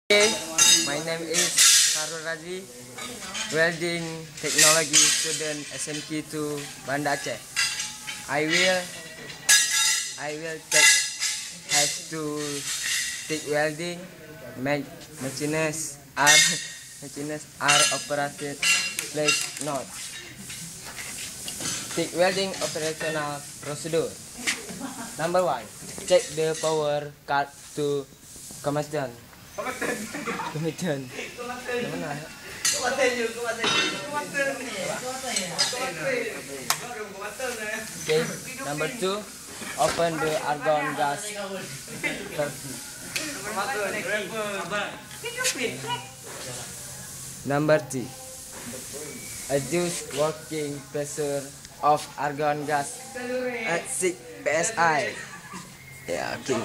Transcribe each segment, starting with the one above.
Hey, my name is Harun Razi, welding technology student SMK2 Banda Aceh. I will have to TIG welding. Machines are operated plate not. TIG welding operational procedure. Number 1. Check the power cord to combustion. Kemudian mana? Okay, number 2, open the argon gas turkey. Number 3, adjust working pressure of argon gas at 6 psi. Yeah, okay.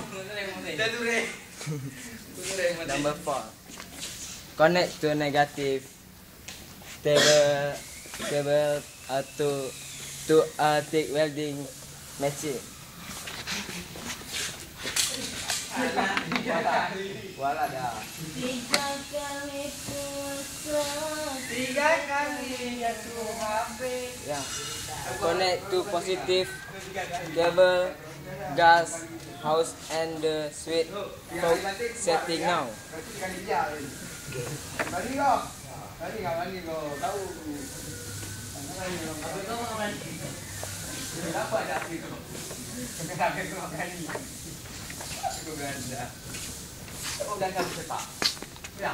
Number 4, connect to negative cable to a TIG welding machine. Wala dah. 3 kali jatuh HP. Ya. Connect to positive cable gas house and the switch setting now.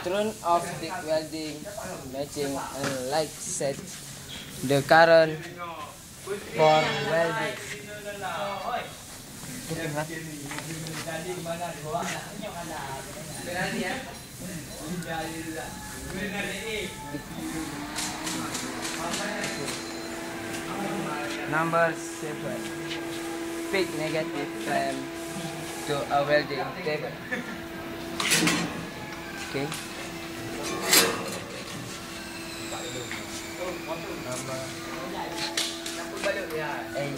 Turn off TIG welding machine and like set the current for welding. Number 7, pick negative clamp to a welding table. Okay. Number 8,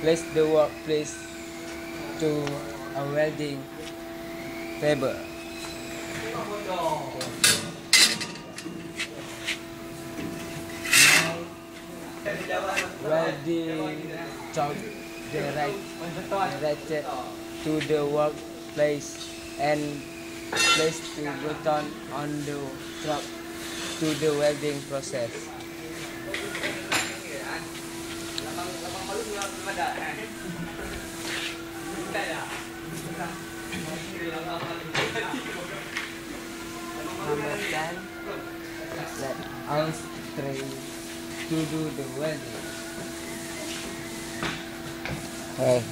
place the workpiece to a welding table. Welding choke the ratchet to the workpiece and place the button on the truck to the welding process. Number 10, let all three to do the welding. Hey.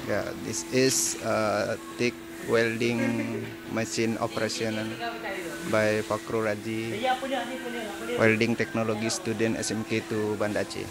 Yeah, this is TIG welding machine operational by Fakru Raji, welding technology student SMK2 Banda Aceh.